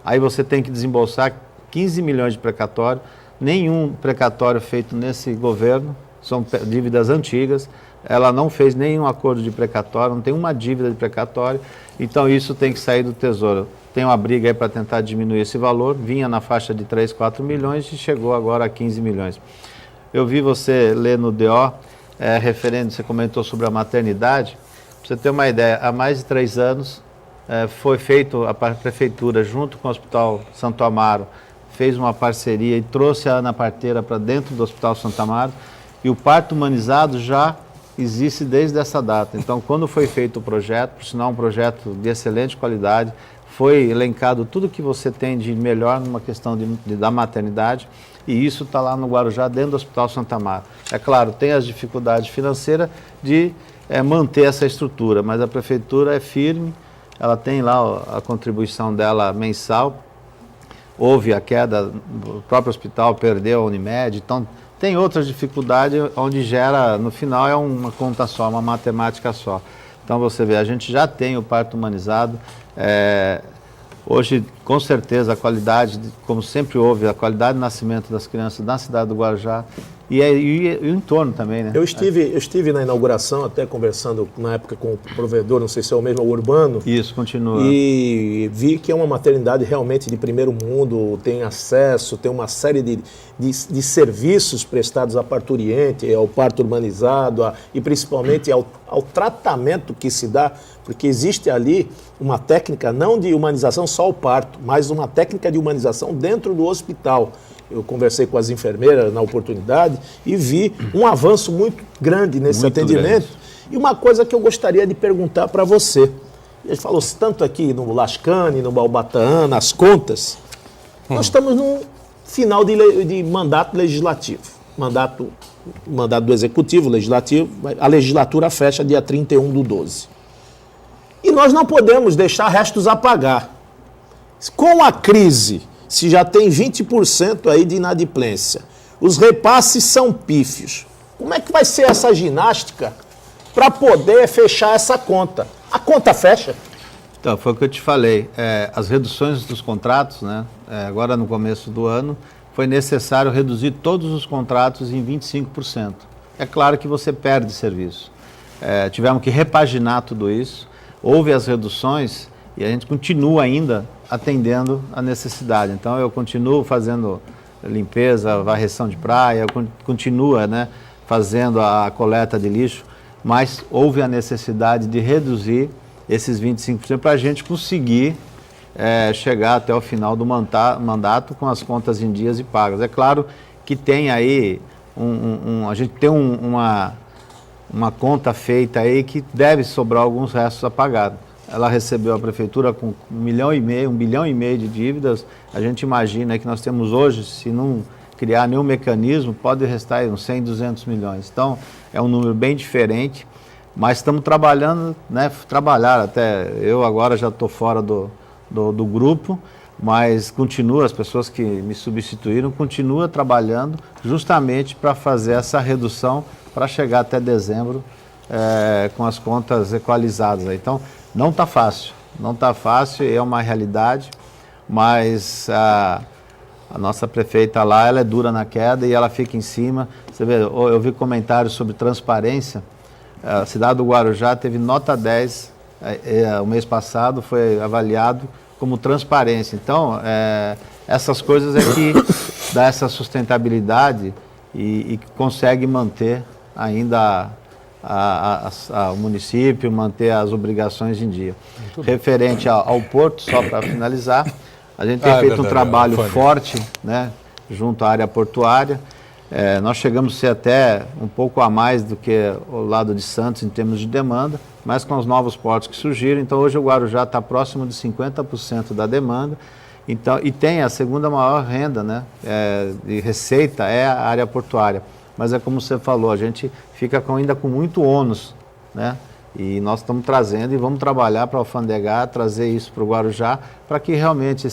Aí você tem que desembolsar 15 milhões de precatório, nenhum precatório feito nesse governo, são dívidas antigas, ela não fez nenhum acordo de precatório, não tem uma dívida de precatório, então isso tem que sair do Tesouro. Tem uma briga aí para tentar diminuir esse valor, vinha na faixa de 3, 4 milhões e chegou agora a 15 milhões. Eu vi você ler no DO, referendo, você comentou sobre a maternidade. Para você ter uma ideia, há mais de 3 anos foi feito, a prefeitura, junto com o Hospital Santo Amaro, fez uma parceria e trouxe a Ana Parteira para dentro do Hospital Santo Amaro, e o parto humanizado já existe desde essa data. Então, quando foi feito o projeto, por sinal um projeto de excelente qualidade, foi elencado tudo que você tem de melhor numa questão da maternidade, e isso está lá no Guarujá, dentro do Hospital Santo Amaro. É claro, tem as dificuldades financeiras de manter essa estrutura, mas a prefeitura é firme, ela tem lá a contribuição dela mensal, houve a queda, o próprio hospital perdeu a Unimed, então tem outras dificuldades onde gera, no final é uma conta só, uma matemática só. Então você vê, a gente já tem o parto humanizado, hoje com certeza a qualidade, como sempre houve, a qualidade de nascimento das crianças na cidade do Guarujá e o entorno também, né? Eu estive na inauguração, até conversando na época com o provedor, não sei se é o mesmo, o Urbano. Isso, continua. E vi que é uma maternidade realmente de primeiro mundo, tem acesso, tem uma série de serviços prestados à parturiente, ao parto urbanizado e principalmente ao tratamento que se dá, porque existe ali uma técnica não de humanização só o parto, mas uma técnica de humanização dentro do hospital. Eu conversei com as enfermeiras na oportunidade e vi um avanço muito grande nesse atendimento. E uma coisa que eu gostaria de perguntar para você. Ele falou tanto aqui no Lascane, no Baubataã, nas contas. Nós estamos num final de mandato legislativo. Mandato do Executivo, Legislativo. A legislatura fecha dia 31/12. E nós não podemos deixar restos a pagar. Com a crise, se já tem 20% aí de inadimplência, os repasses são pífios. Como é que vai ser essa ginástica para poder fechar essa conta? A conta fecha? Então, foi o que eu te falei. As reduções dos contratos, né? Agora no começo do ano, foi necessário reduzir todos os contratos em 25%. É claro que você perde serviço. Tivemos que repaginar tudo isso. Houve as reduções e a gente continua ainda atendendo a necessidade. Então, eu continuo fazendo limpeza, varreção de praia, eu continuo, né, fazendo a coleta de lixo, mas houve a necessidade de reduzir esses 25% para a gente conseguir chegar até o final do mandato com as contas em dias e pagas. É claro que tem aí, a gente tem uma conta feita aí que deve sobrar alguns restos a pagar. Ela recebeu a prefeitura com 1,5 bilhão de dívidas. A gente imagina que nós temos hoje, se não criar nenhum mecanismo, pode restar uns 100, 200 milhões. Então, é um número bem diferente, mas estamos trabalhando, né? Até eu agora já estou fora do grupo, mas continua, as pessoas que me substituíram, continuam trabalhando justamente para fazer essa redução para chegar até dezembro com as contas equalizadas. Então, não está fácil, é uma realidade, mas a nossa prefeita lá, ela é dura na queda e ela fica em cima. Você vê, eu vi comentários sobre transparência, a cidade do Guarujá teve nota 10, o mês passado foi avaliado como transparência. Então, essas coisas é que dá essa sustentabilidade e consegue manter ainda o município, manter as obrigações em dia. Referente ao porto, só para finalizar, a gente tem feito um trabalho forte, né, junto à área portuária. Nós chegamos a ser até um pouco a mais do que o lado de Santos em termos de demanda, mas com os novos portos que surgiram, então hoje o Guarujá está próximo de 50% da demanda, então, e tem a segunda maior renda, né, de receita é a área portuária. Mas é como você falou, a gente fica ainda com muito ônus, né? E nós estamos trazendo e vamos trabalhar para alfandegar, trazer isso para o Guarujá, para que realmente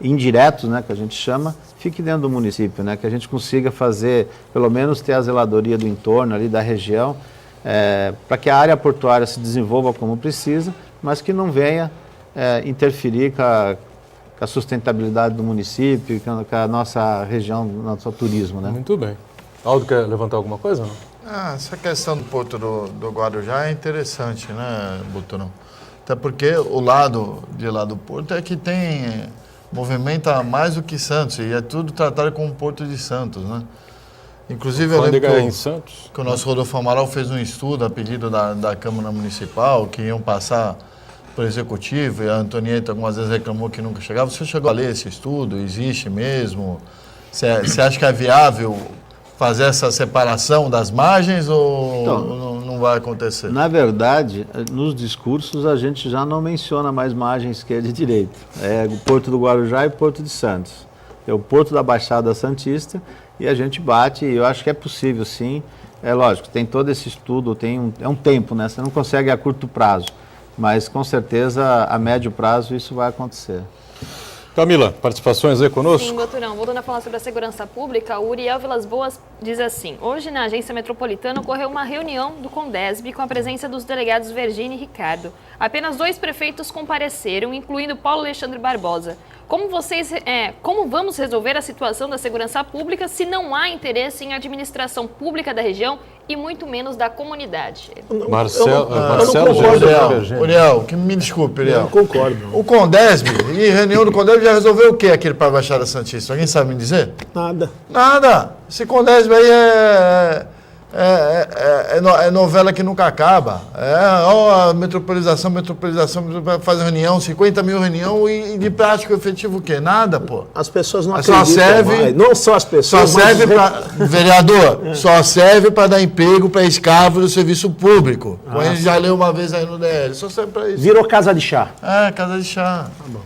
indiretos, né, que a gente chama, fique dentro do município, né, que a gente consiga fazer, pelo menos ter a zeladoria do entorno ali da região, para que a área portuária se desenvolva como precisa, mas que não venha interferir com a sustentabilidade do município, com a nossa região, nosso turismo, né? Muito bem. Aldo, quer levantar alguma coisa? Não? Essa questão do Porto do Guarujá é interessante, né, Buturão? Até porque o lado de lá do Porto é que movimenta mais do que Santos, e é tudo tratado como Porto de Santos, né? Inclusive, eu lembro em Santos, que o nosso Rodolfo Amaral fez um estudo a pedido da Câmara Municipal, que iam passar para o Executivo, e a Antonieta algumas vezes reclamou que nunca chegava. Você chegou a ler esse estudo? Existe mesmo? Você acha que é viável fazer essa separação das margens ou Então, não vai acontecer? Na verdade, nos discursos a gente já não menciona mais margem esquerda e direita. É o Porto do Guarujá e o Porto de Santos. É o Porto da Baixada Santista e a gente bate, e eu acho que é possível sim. É lógico, tem todo esse estudo, é um tempo, né? Você não consegue a curto prazo, mas com certeza a médio prazo isso vai acontecer. Camila, participações aí conosco? Sim, Boturão. Voltando a falar sobre a segurança pública, o Uriel Vilas Boas diz assim: hoje na Agência Metropolitana ocorreu uma reunião do Condesb com a presença dos delegados Virgínia e Ricardo. Apenas 2 prefeitos compareceram, incluindo Paulo Alexandre Barbosa. Como vamos resolver a situação da segurança pública se não há interesse em administração pública da região e muito menos da comunidade? Marcelo Uriel, que me desculpe, Uriel. Eu não concordo. Não. O Condesb, e reunião do Condesb já resolveu o que aqui para a Baixada Santista? Alguém sabe me dizer? Nada. Nada. Esse Condesb aí é novela que nunca acaba. A metropolização, faz reunião, 50 mil reunião e de prático efetivo o quê? Nada, pô. As pessoas não Só acreditam serve, mais. Não só as pessoas, Só serve para, vereador, só serve para dar emprego para escravo do serviço público. A gente já leu uma vez aí no DL, só serve para isso. Virou casa de chá. Casa de chá. Tá bom.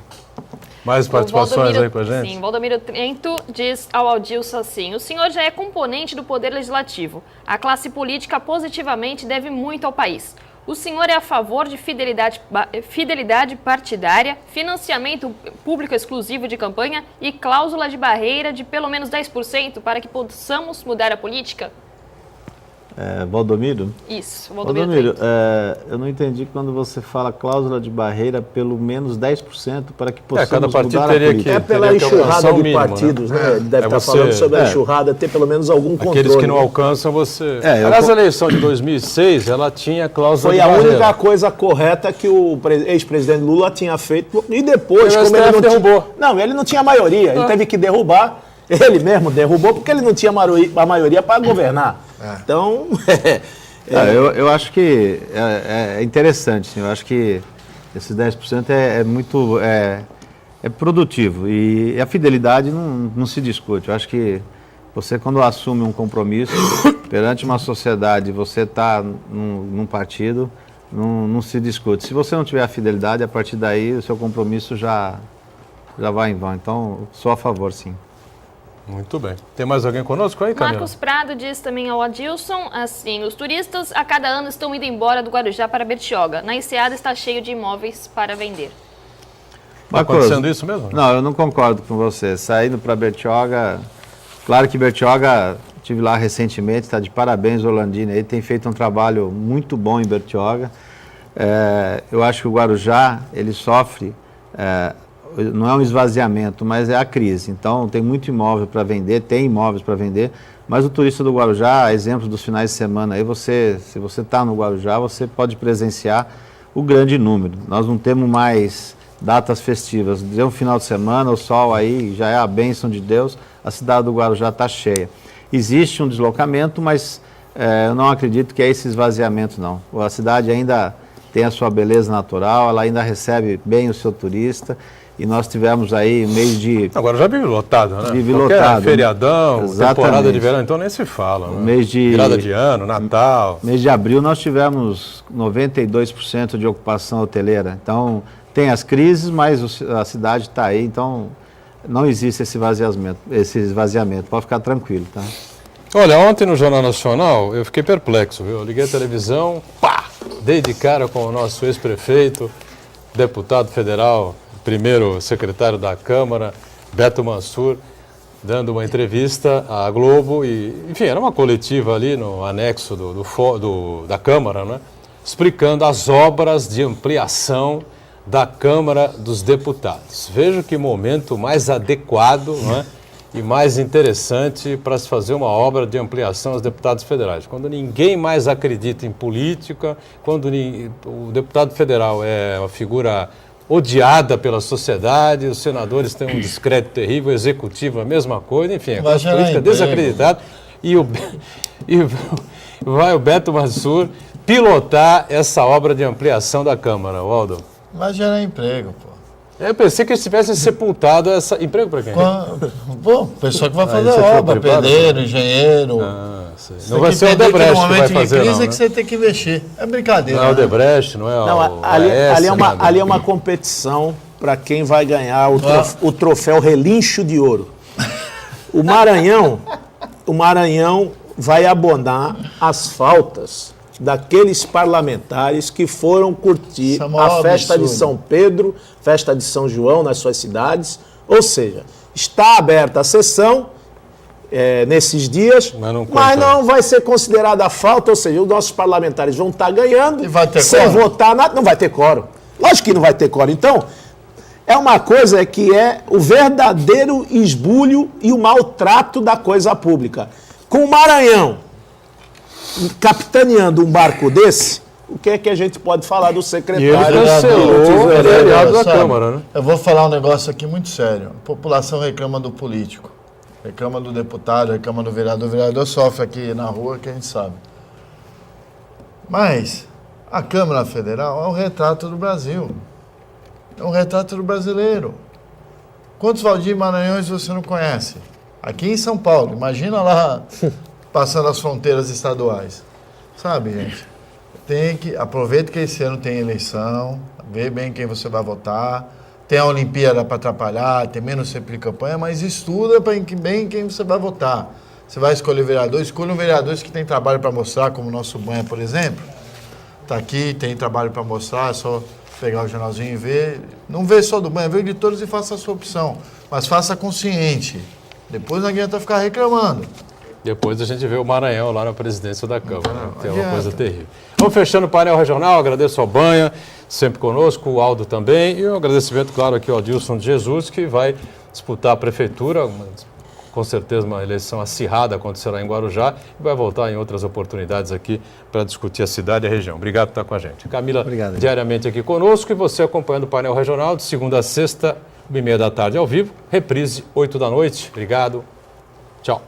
Mais participações aí com a gente? Sim, Valdomiro Trento diz ao Aldilson assim: o senhor já é componente do Poder Legislativo. A classe política positivamente deve muito ao país. O senhor é a favor de fidelidade partidária, financiamento público exclusivo de campanha e cláusula de barreira de pelo menos 10% para que possamos mudar a política? Valdomiro? Isso, Valdomiro, eu não entendi quando você fala cláusula de barreira pelo menos 10% para que possamos cada partido mudar teria a política. É pela enxurrada de partidos, né? Ele deve estar falando sobre a enxurrada, ter pelo menos algum controle. Aqueles que não alcançam você... Aliás, a eleição de 2006, ela tinha cláusula de barreira. Foi a única coisa correta que o ex-presidente Lula tinha feito. E depois, como ele não derrubou. Não, ele não tinha maioria. Ele teve que derrubar. Ele mesmo derrubou porque ele não tinha a maioria para governar. Então... Eu acho que é interessante, sim. Eu acho que esses 10% é muito produtivo e a fidelidade não se discute. Eu acho que você, quando assume um compromisso perante uma sociedade, você está num partido, não se discute. Se você não tiver a fidelidade, a partir daí o seu compromisso já vai em vão. Então, sou a favor, sim. Muito bem. Tem mais alguém conosco aí, Camila? Marcos Prado diz também ao Adilson, assim: os turistas a cada ano estão indo embora do Guarujá para Bertioga. Na Enseada está cheio de imóveis para vender. Está acontecendo isso mesmo? Não, eu não concordo com você. Saindo para Bertioga, claro que Bertioga, estive lá recentemente, está de parabéns o Orlandini, ele tem feito um trabalho muito bom em Bertioga. Eu acho que o Guarujá, ele sofre... não é um esvaziamento, mas é a crise. Então, tem muito imóvel para vender, tem imóveis para vender, mas o turista do Guarujá, exemplo dos finais de semana, aí se você está no Guarujá, você pode presenciar o grande número. Nós não temos mais datas festivas. Deu um final de semana, o sol aí já é a bênção de Deus, a cidade do Guarujá está cheia. Existe um deslocamento, mas eu não acredito que é esse esvaziamento, não. A cidade ainda tem a sua beleza natural, ela ainda recebe bem o seu turista. E nós tivemos aí mês de... Agora já vive lotado, né? Vive lotado. Feriadão, Exatamente. Temporada de verão, então nem se fala. Né? Mês de... Virada de ano, Natal. Mês de abril nós tivemos 92% de ocupação hoteleira. Então, tem as crises, mas a cidade está aí, então não existe esse esvaziamento. Pode ficar tranquilo, tá? Olha, ontem no Jornal Nacional eu fiquei perplexo, viu? Eu liguei a televisão, dei de cara com o nosso ex-prefeito, deputado federal primeiro secretário da Câmara, Beto Mansur, dando uma entrevista à Globo e, enfim, era uma coletiva ali no anexo da Câmara, né? Explicando as obras de ampliação da Câmara dos Deputados. Veja que momento mais adequado, né? E mais interessante para se fazer uma obra de ampliação aos deputados federais. Quando ninguém mais acredita em política, quando o deputado federal é uma figura odiada pela sociedade, os senadores têm um descrédito terrível, o executivo a mesma coisa, enfim, é uma política desacreditada. E vai o Beto Mansur pilotar essa obra de ampliação da Câmara, Waldo. Vai gerar emprego, pô. Eu pensei que eles tivessem sepultado essa... Emprego para quem? Bom, pessoa que vai fazer a obra, pedreiro, engenheiro. Não vai ser o Odebrecht que vai fazer, crise não, é que você tem que investir. É brincadeira. Não é o Odebrecht, não é o... Não, ali é uma competição para quem vai ganhar o troféu Relincho de Ouro. O Maranhão vai abonar as faltas daqueles parlamentares que foram curtir a festa de São Pedro, festa de São João nas suas cidades. Ou seja, está aberta a sessão nesses dias, mas não vai ser considerada falta, ou seja, os nossos parlamentares vão estar ganhando, sem votar nada, não vai ter quórum. Lógico que não vai ter quórum. Então, é uma coisa que é o verdadeiro esbulho e o maltrato da coisa pública. Com o Maranhão capitaneando um barco desse, o que é que a gente pode falar do secretário? E ele cancelou o feriado da Câmara, né? Eu vou falar um negócio aqui muito sério. A população reclama do político, reclama do deputado, reclama do vereador. O vereador sofre aqui na rua, que a gente sabe. Mas a Câmara Federal é um retrato do Brasil. É um retrato do brasileiro. Quantos Valdir Maranhões você não conhece? Aqui em São Paulo, imagina lá... passando as fronteiras estaduais. Sabe, gente? Aproveita que esse ano tem eleição, vê bem quem você vai votar, tem a Olimpíada para atrapalhar, tem menos tempo de campanha, mas estuda bem quem você vai votar. Você vai escolher vereador, escolha um vereador que tem trabalho para mostrar, como o nosso Banha, por exemplo. Está aqui, tem trabalho para mostrar, é só pegar o jornalzinho e ver. Não vê só do Banha, vê de todos e faça a sua opção. Mas faça consciente. Depois não adianta ficar reclamando. Depois a gente vê o Maranhão lá na presidência da Câmara, que é uma coisa terrível. Vamos fechando o painel regional, agradeço ao Banha, sempre conosco, o Aldo também, e um agradecimento, claro, aqui ao Adilson de Jesus, que vai disputar a prefeitura, com certeza uma eleição acirrada acontecerá em Guarujá, e vai voltar em outras oportunidades aqui para discutir a cidade e a região. Obrigado por estar com a gente. Camila, obrigado, diariamente aqui conosco, e você acompanhando o painel regional de segunda a sexta, 1h30 da tarde ao vivo, reprise 8 da noite. Obrigado, tchau.